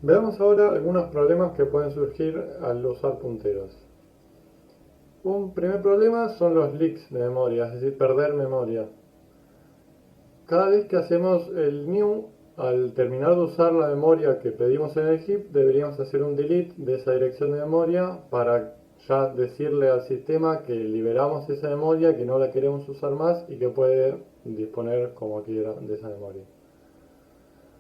Veamos ahora algunos problemas que pueden surgir al usar punteros. Un primer problema son los leaks de memoria, es decir, perder memoria. Cada vez que hacemos el new, al terminar de usar la memoria que pedimos en el heap, deberíamos hacer un delete de esa dirección de memoria para ya decirle al sistema que liberamos esa memoria, que no la queremos usar más y que puede disponer como quiera de esa memoria.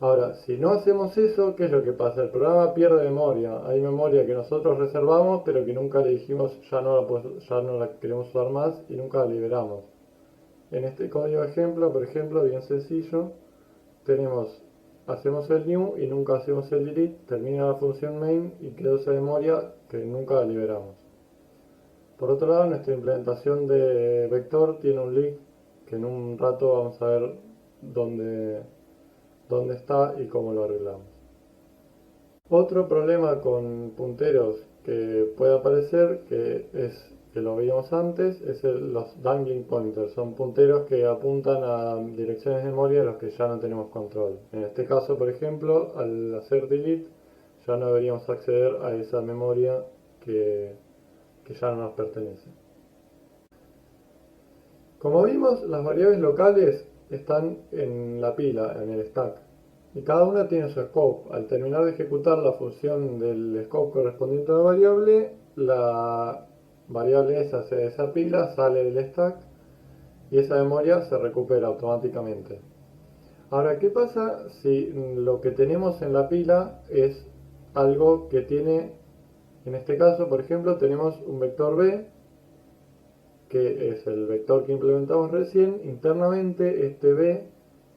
Ahora, si no hacemos eso, ¿qué es lo que pasa? El programa pierde memoria. Hay memoria que nosotros reservamos, pero que nunca le dijimos ya no la queremos usar más y nunca la liberamos. En este código ejemplo, por ejemplo, bien sencillo, hacemos el new y nunca hacemos el delete, termina la función main y queda esa memoria que nunca la liberamos. Por otro lado, nuestra implementación de vector tiene un leak que en un rato vamos a ver dónde, dónde está y cómo lo arreglamos. Otro problema con punteros que puede aparecer, que lo veíamos antes, es los dangling pointers. Son punteros que apuntan a direcciones de memoria de los que ya no tenemos control. En este caso, por ejemplo, al hacer delete, ya no deberíamos acceder a esa memoria que, que ya no nos pertenece. Como vimos, las variables locales están en la pila, en el stack, y cada una tiene su scope. Al terminar de ejecutar la función del scope correspondiente a la variable esa de esa pila sale del stack y esa memoria se recupera automáticamente. Ahora, ¿qué pasa si lo que tenemos en la pila es algo que tiene, en este caso, por ejemplo, tenemos un vector b que es el vector que implementamos recién? Internamente este b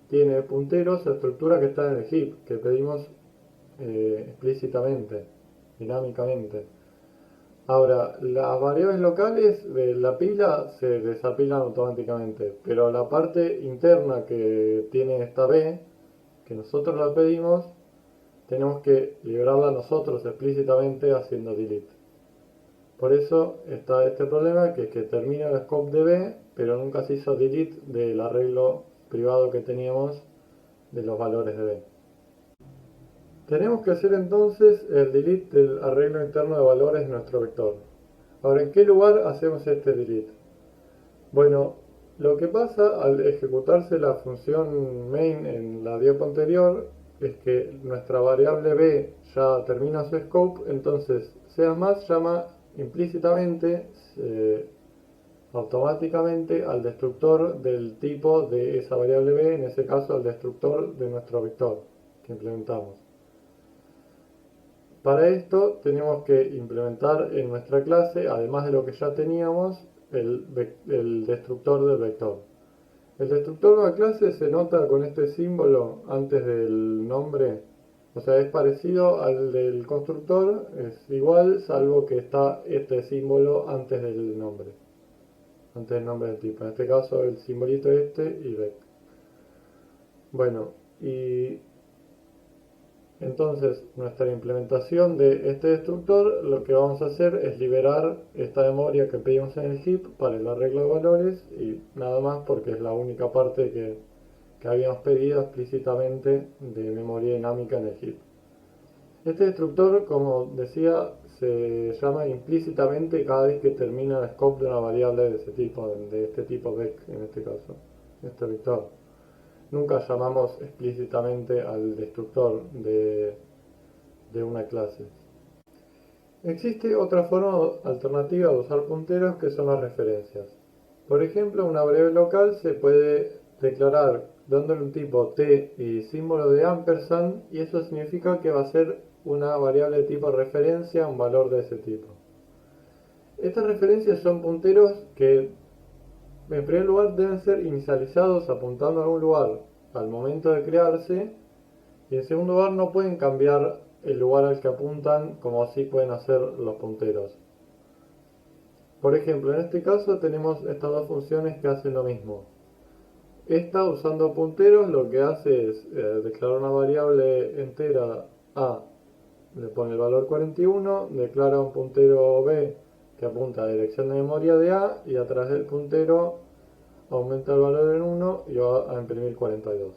tiene punteros a estructura que está en el heap, que pedimos explícitamente, dinámicamente. Ahora, las variables locales de la pila se desapilan automáticamente, pero la parte interna que tiene esta b, que nosotros la pedimos, tenemos que liberarla nosotros explícitamente haciendo delete. Por eso está este problema, que es que termina el scope de B, pero nunca se hizo delete del arreglo privado que teníamos de los valores de B. Tenemos que hacer entonces el delete del arreglo interno de valores de nuestro vector. Ahora, ¿en qué lugar hacemos este delete? Bueno, lo que pasa al ejecutarse la función main en la diapo anterior es que nuestra variable b ya termina su scope, entonces sea más llama implícitamente, automáticamente al destructor del tipo de esa variable b, en ese caso al destructor de nuestro vector que implementamos. Para esto tenemos que implementar en nuestra clase, además de lo que ya teníamos, el destructor del vector. El destructor de la clase se nota con este símbolo antes del nombre, o sea, es parecido al del constructor, es igual, salvo que está este símbolo antes del nombre del tipo. En este caso el simbolito este y vec. Bueno, y entonces nuestra implementación de este destructor, lo que vamos a hacer es liberar esta memoria que pedimos en el heap para el arreglo de valores y nada más, porque es la única parte que habíamos pedido explícitamente de memoria dinámica en el heap. Este destructor, como decía, se llama implícitamente cada vez que termina el scope de una variable de ese tipo, de este tipo vec en este caso, este vector. Nunca llamamos explícitamente al destructor de una clase. Existe otra forma alternativa de usar punteros, que son las referencias. Por ejemplo, una variable local se puede declarar dándole un tipo t y símbolo de ampersand, y eso significa que va a ser una variable de tipo referencia, un valor de ese tipo. Estas referencias son punteros que en primer lugar deben ser inicializados apuntando a algún lugar al momento de crearse, y en segundo lugar no pueden cambiar el lugar al que apuntan como así pueden hacer los punteros. Por ejemplo, en este caso tenemos estas dos funciones que hacen lo mismo. Esta, usando punteros, lo que hace es declarar una variable entera a, le pone el valor 41, declara un puntero b que apunta a la dirección de memoria de a, y a través del puntero aumenta el valor en 1 y va a imprimir 42.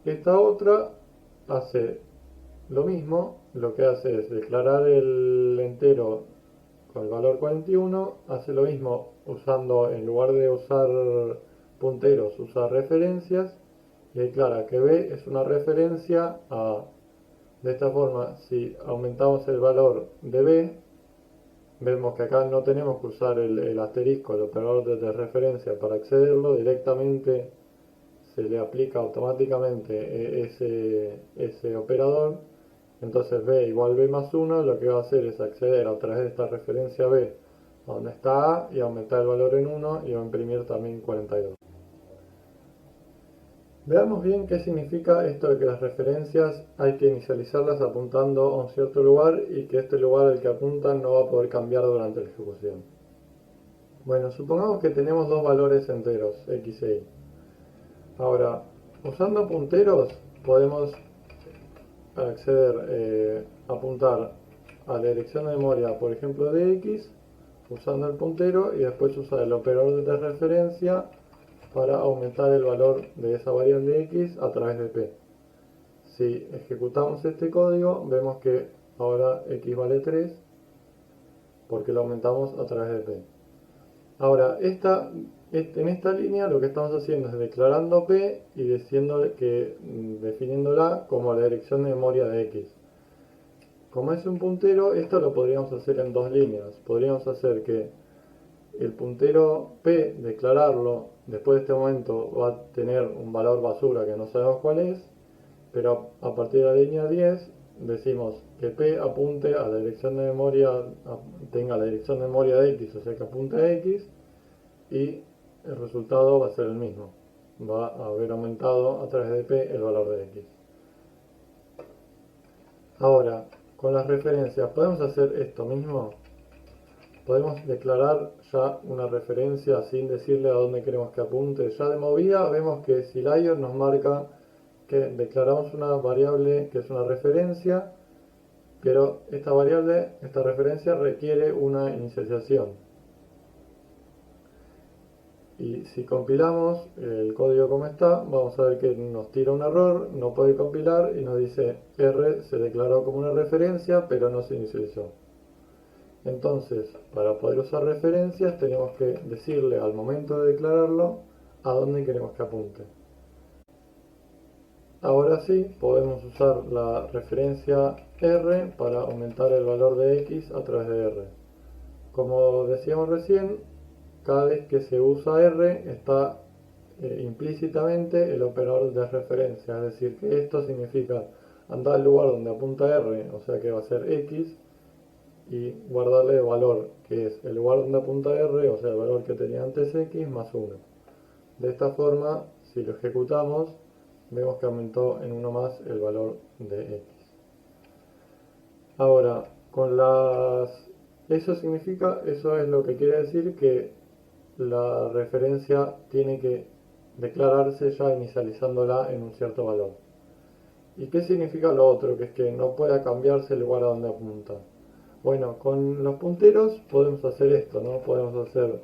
Esta otra hace lo mismo, lo que hace es declarar el entero con el valor 41, hace lo mismo usando, en lugar de usar punteros, usa referencias y declara que b es una referencia a A. De esta forma, si aumentamos el valor de b, vemos que acá no tenemos que usar el asterisco, el operador de referencia para accederlo, directamente se le aplica automáticamente ese operador. Entonces b igual b más 1 lo que va a hacer es acceder a través de esta referencia b a donde está a y aumentar el valor en 1 y va a imprimir también 42. Veamos bien qué significa esto de que las referencias hay que inicializarlas apuntando a un cierto lugar y que este lugar al que apuntan no va a poder cambiar durante la ejecución. Bueno, supongamos que tenemos dos valores enteros, x e y. Ahora, usando punteros podemos acceder, apuntar a la dirección de memoria, por ejemplo, de x, usando el puntero y después usar el operador de referencia para aumentar el valor de esa variable x a través de p. Si ejecutamos este código, vemos que ahora x vale 3 porque lo aumentamos a través de p. Ahora, en esta línea lo que estamos haciendo es declarando p y definiéndola como la dirección de memoria de x. Como es un puntero, esto lo podríamos hacer en dos líneas. Podríamos hacer que el puntero p, declararlo, después de este momento va a tener un valor basura que no sabemos cuál es, pero a partir de la línea 10 decimos que p apunte a la dirección de memoria, tenga la dirección de memoria de x, o sea que apunte a x, y el resultado va a ser el mismo. Va a haber aumentado a través de p el valor de x. Ahora, con las referencias, ¿podemos hacer esto mismo? Podemos declarar ya una referencia sin decirle a dónde queremos que apunte. Ya de movida vemos que si Lion nos marca que declaramos una variable que es una referencia, pero esta referencia requiere una inicialización. Y si compilamos el código como está, vamos a ver que nos tira un error, no puede compilar y nos dice R se declaró como una referencia, pero no se inicializó. Entonces, para poder usar referencias, tenemos que decirle al momento de declararlo a dónde queremos que apunte. Ahora sí, podemos usar la referencia R para aumentar el valor de X a través de R. Como decíamos recién, cada vez que se usa R está implícitamente el operador de referencia, es decir, que esto significa andar al lugar donde apunta R, o sea que va a ser X, y guardarle el valor, que es el lugar donde apunta R, o sea el valor que tenía antes X más 1. De esta forma, si lo ejecutamos, vemos que aumentó en 1 más el valor de X. Ahora, eso es lo que quiere decir que la referencia tiene que declararse ya inicializándola en un cierto valor. ¿Y qué significa lo otro? Que es que no pueda cambiarse el lugar a donde apunta. Bueno, con los punteros podemos hacer esto, ¿no? Podemos hacer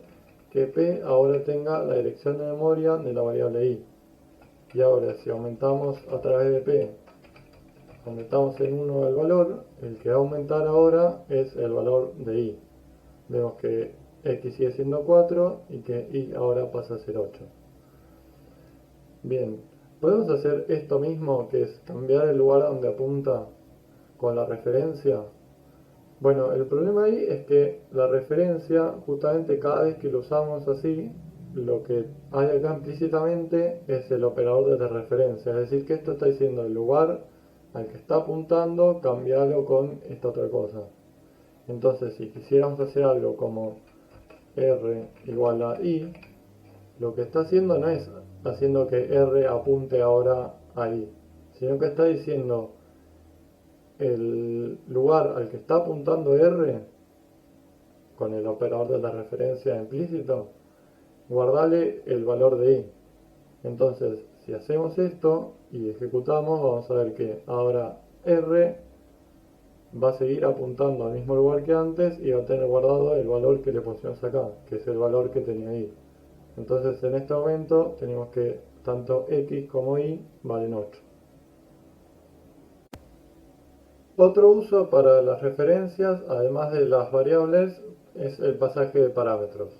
que p ahora tenga la dirección de memoria de la variable i. Y ahora si aumentamos a través de p, aumentamos en 1 el valor, el que va a aumentar ahora es el valor de i. Vemos que x sigue siendo 4 y que y ahora pasa a ser 8. Bien, podemos hacer esto mismo, que es cambiar el lugar a donde apunta con la referencia. Bueno, el problema ahí es que la referencia, justamente cada vez que lo usamos así, lo que hay acá implícitamente es el operador de referencia, es decir, que esto está diciendo el lugar al que está apuntando, cambiarlo con esta otra cosa. Entonces, si quisiéramos hacer algo como r igual a i, lo que está haciendo no es haciendo que r apunte ahora a i, sino que está diciendo el lugar al que está apuntando r con el operador de la referencia implícito, guardarle el valor de i. Entonces, si hacemos esto y ejecutamos, vamos a ver que ahora r va a seguir apuntando al mismo lugar que antes y va a tener guardado el valor que le pusimos acá, que es el valor que tenía i. Entonces, en este momento tenemos que tanto x como y valen 8. Otro uso para las referencias, además de las variables, es el pasaje de parámetros.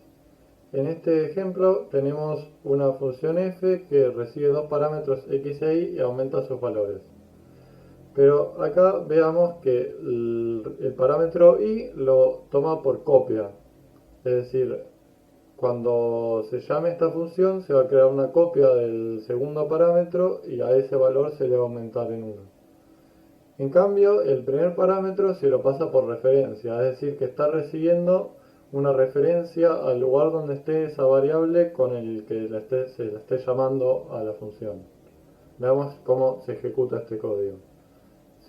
En este ejemplo tenemos una función f que recibe dos parámetros x e y aumenta sus valores. Pero acá veamos que el parámetro y lo toma por copia. Es decir, cuando se llame esta función se va a crear una copia del segundo parámetro y a ese valor se le va a aumentar en 1. En cambio, el primer parámetro se lo pasa por referencia, es decir, que está recibiendo una referencia al lugar donde esté esa variable con el que se la esté llamando a la función. Veamos cómo se ejecuta este código.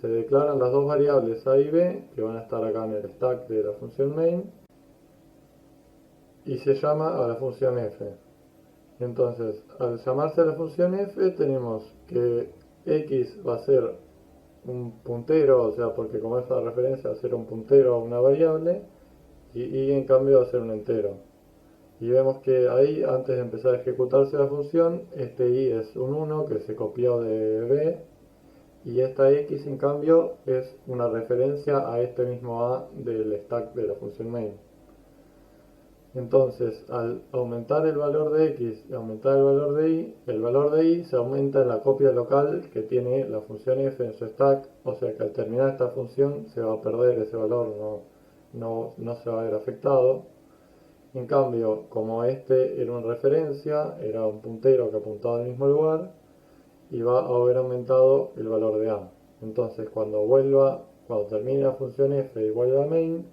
Se declaran las dos variables a y b, que van a estar acá en el stack de la función main, y se llama a la función f. Entonces, al llamarse a la función f, tenemos que x va a ser un puntero, o sea, porque como es la referencia va a ser un puntero a una variable, y en cambio va a ser un entero. Y vemos que ahí, antes de empezar a ejecutarse la función, este i es un 1 que se copió de b, y esta x en cambio es una referencia a este mismo a del stack de la función main. Entonces, al aumentar el valor de x y aumentar el valor de y se aumenta en la copia local que tiene la función f en su stack, o sea que al terminar esta función se va a perder ese valor, no se va a ver afectado. En cambio, como este era una referencia, era un puntero que apuntaba al mismo lugar, y va a haber aumentado el valor de a. Entonces, cuando termine la función f y vuelva a main,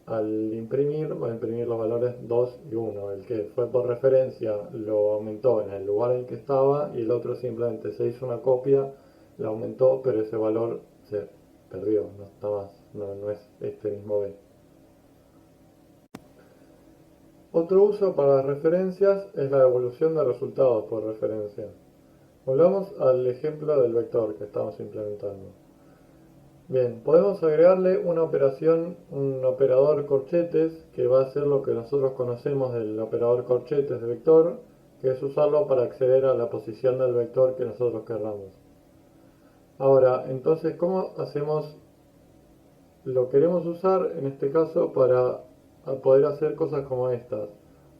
al imprimir, va a imprimir los valores 2 y 1. El que fue por referencia lo aumentó en el lugar en que estaba y el otro simplemente se hizo una copia, lo aumentó, pero ese valor se perdió, no está más, no es este mismo b. Otro uso para las referencias es la devolución de resultados por referencia. Volvamos al ejemplo del vector que estamos implementando. Bien, podemos agregarle una operación, un operador corchetes, que va a ser lo que nosotros conocemos del operador corchetes de vector, que es usarlo para acceder a la posición del vector que nosotros querramos. Ahora, entonces, ¿cómo hacemos? Lo queremos usar en este caso para poder hacer cosas como estas.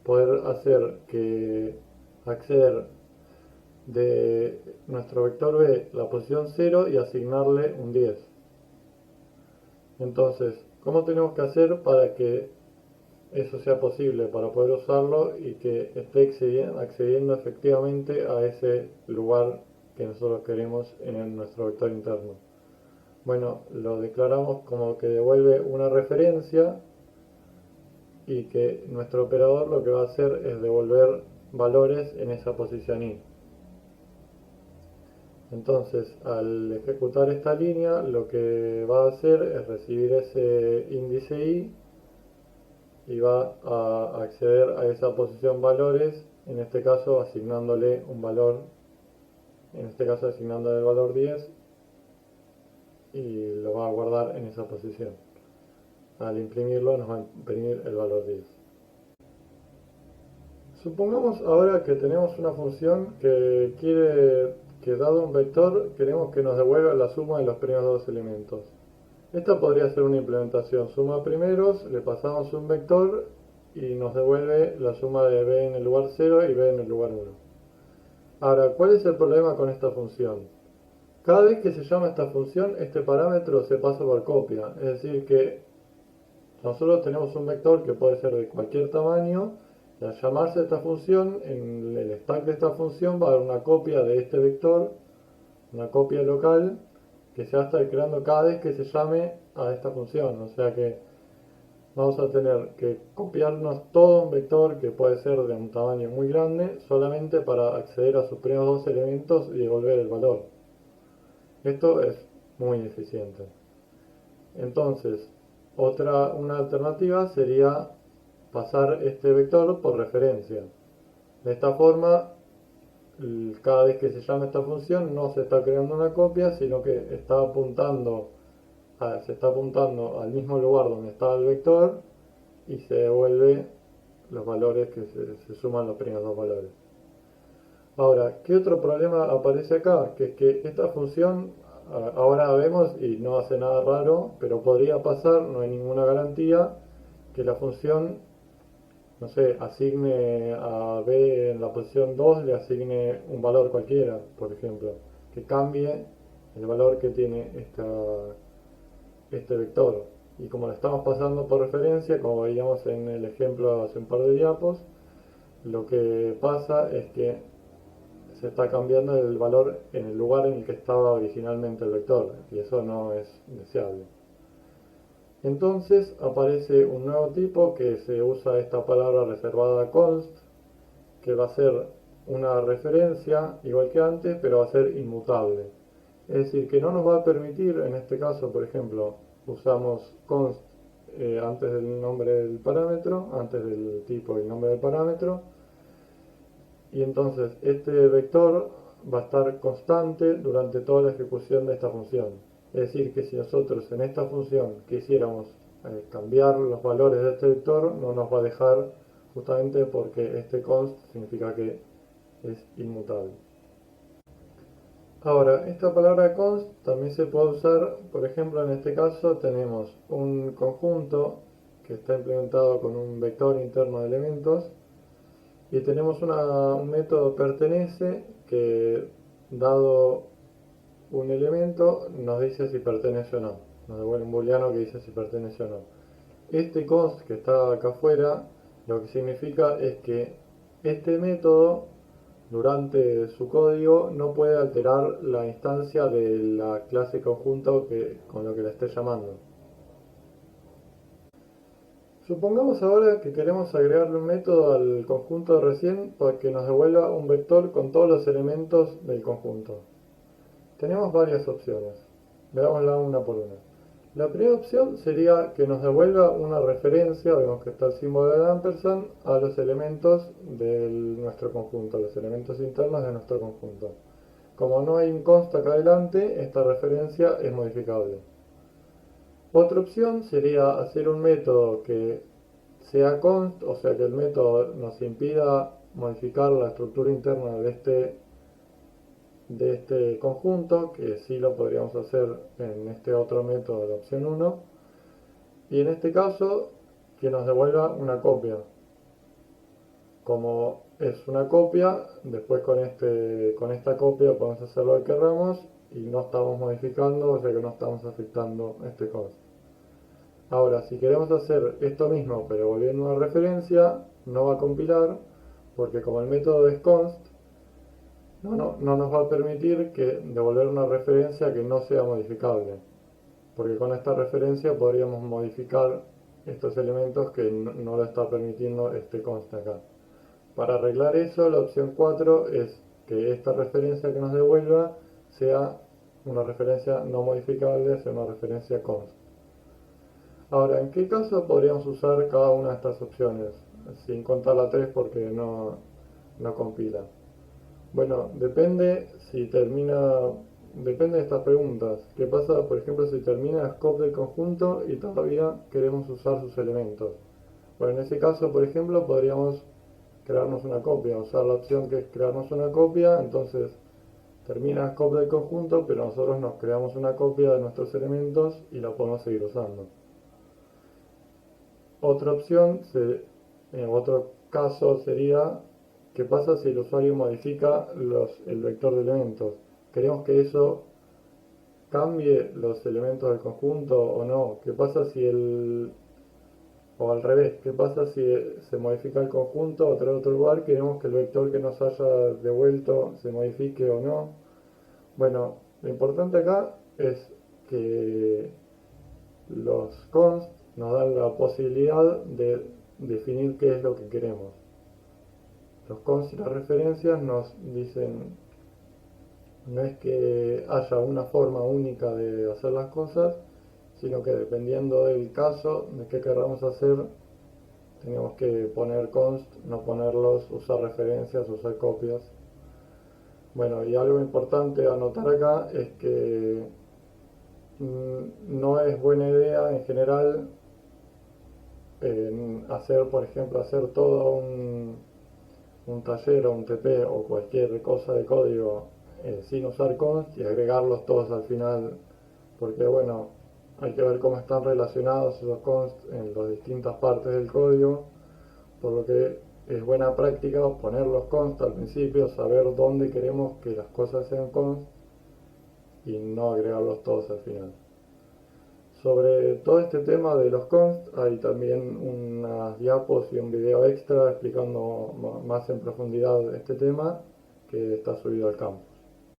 Poder hacer que acceder de nuestro vector b la posición 0 y asignarle un 10. Entonces, ¿cómo tenemos que hacer para que eso sea posible, para poder usarlo y que esté accediendo efectivamente a ese lugar que nosotros queremos en nuestro vector interno? Bueno, lo declaramos como que devuelve una referencia y que nuestro operador lo que va a hacer es devolver valores en esa posición i. Entonces, al ejecutar esta línea, lo que va a hacer es recibir ese índice i y va a acceder a esa posición valores, en este caso asignándole un valor, en este caso asignándole el valor 10 y lo va a guardar en esa posición. Al imprimirlo nos va a imprimir el valor 10. Supongamos ahora que tenemos una función que quiere que dado un vector queremos que nos devuelva la suma de los primeros dos elementos. Esta podría ser una implementación suma primeros, le pasamos un vector y nos devuelve la suma de b en el lugar 0 y b en el lugar 1. Ahora, ¿cuál es el problema con esta función? Cada vez que se llama esta función, este parámetro se pasa por copia, es decir que nosotros tenemos un vector que puede ser de cualquier tamaño, y al llamarse esta función, en el stack de esta función va a haber una copia de este vector, una copia local, que se va a estar creando cada vez que se llame a esta función. O sea que vamos a tener que copiarnos todo un vector que puede ser de un tamaño muy grande, solamente para acceder a sus primeros dos elementos y devolver el valor. Esto es muy eficiente. Entonces, una alternativa sería pasar este vector por referencia. De esta forma, cada vez que se llama esta función no se está creando una copia, sino que se está apuntando al mismo lugar donde estaba el vector y se devuelve los valores que se suman los primeros dos valores. Ahora, ¿qué otro problema aparece acá? Que es que esta función ahora vemos y no hace nada raro, pero podría pasar, no hay ninguna garantía, que la función, no sé, asigne a b en la posición 2 le asigne un valor cualquiera, por ejemplo, que cambie el valor que tiene este vector. Y como lo estamos pasando por referencia, como veíamos en el ejemplo hace un par de diapos, lo que pasa es que se está cambiando el valor en el lugar en el que estaba originalmente el vector, y eso no es deseable. Entonces aparece un nuevo tipo que se usa esta palabra reservada const, que va a ser una referencia igual que antes, pero va a ser inmutable. Es decir, que no nos va a permitir, en este caso, por ejemplo, usamos const antes del nombre del parámetro, antes del tipo y el nombre del parámetro, y entonces este vector va a estar constante durante toda la ejecución de esta función. Es decir, que si nosotros en esta función quisiéramos cambiar los valores de este vector, no nos va a dejar, justamente porque este const significa que es inmutable. Ahora, esta palabra const también se puede usar, por ejemplo, en este caso tenemos un conjunto que está implementado con un vector interno de elementos y tenemos un método pertenece que, dado un elemento, nos dice si pertenece o no. Nos devuelve un booleano que dice si pertenece o no. Este const que está acá afuera, lo que significa es que este método, durante su código, no puede alterar la instancia de la clase conjunto con lo que la esté llamando. Supongamos ahora que queremos agregarle un método al conjunto de recién para que nos devuelva un vector con todos los elementos del conjunto. Tenemos varias opciones. Veámosla una por una. La primera opción sería que nos devuelva una referencia, vemos que está el símbolo del ampersand, a los elementos de nuestro conjunto, los elementos internos de nuestro conjunto. Como no hay un const acá adelante, esta referencia es modificable. Otra opción sería hacer un método que sea const, o sea que el método nos impida modificar la estructura interna de este conjunto, que sí lo podríamos hacer en este otro método de la opción 1, y en este caso que nos devuelva una copia. Como es una copia, después con esta copia podemos hacer lo que queramos y no estamos modificando, o sea que no estamos afectando este const. Ahora, si queremos hacer esto mismo pero volviendo a una referencia, no va a compilar, porque como el método es const, no nos va a permitir devolver una referencia que no sea modificable, porque con esta referencia podríamos modificar estos elementos que no lo está permitiendo este const acá. Para arreglar eso, la opción 4 es que esta referencia que nos devuelva sea una referencia no modificable, sea una referencia const. Ahora, ¿en qué caso podríamos usar cada una de estas opciones? Sin contar la 3 porque no compila. Bueno, depende de estas preguntas. ¿Qué pasa, por ejemplo, si termina el scope del conjunto y todavía queremos usar sus elementos? Bueno, en ese caso, por ejemplo, podríamos crearnos una copia, usar la opción que es crearnos una copia, entonces termina el scope del conjunto, pero nosotros nos creamos una copia de nuestros elementos y la podemos seguir usando. Otra opción, otro caso sería, ¿qué pasa si el usuario modifica el vector de elementos? ¿Queremos que eso cambie los elementos del conjunto o no? ¿Qué pasa o al revés, qué pasa si se modifica el conjunto a través de otro lugar? ¿Queremos que el vector que nos haya devuelto se modifique o no? Bueno, lo importante acá es que los const nos dan la posibilidad de definir qué es lo que queremos. Los const y las referencias nos dicen, no es que haya una forma única de hacer las cosas, sino que dependiendo del caso de qué queramos hacer, tenemos que poner const, no ponerlos, usar referencias, usar copias. Bueno, y algo importante a notar acá es que no es buena idea en general por ejemplo, hacer todo un taller o un TP o cualquier cosa de código sin usar const y agregarlos todos al final, porque bueno, hay que ver cómo están relacionados esos const en las distintas partes del código, por lo que es buena práctica poner los const al principio, saber dónde queremos que las cosas sean const y no agregarlos todos al final. Sobre todo este tema de los const hay también unas diapos y un video extra explicando más en profundidad este tema que está subido al campus.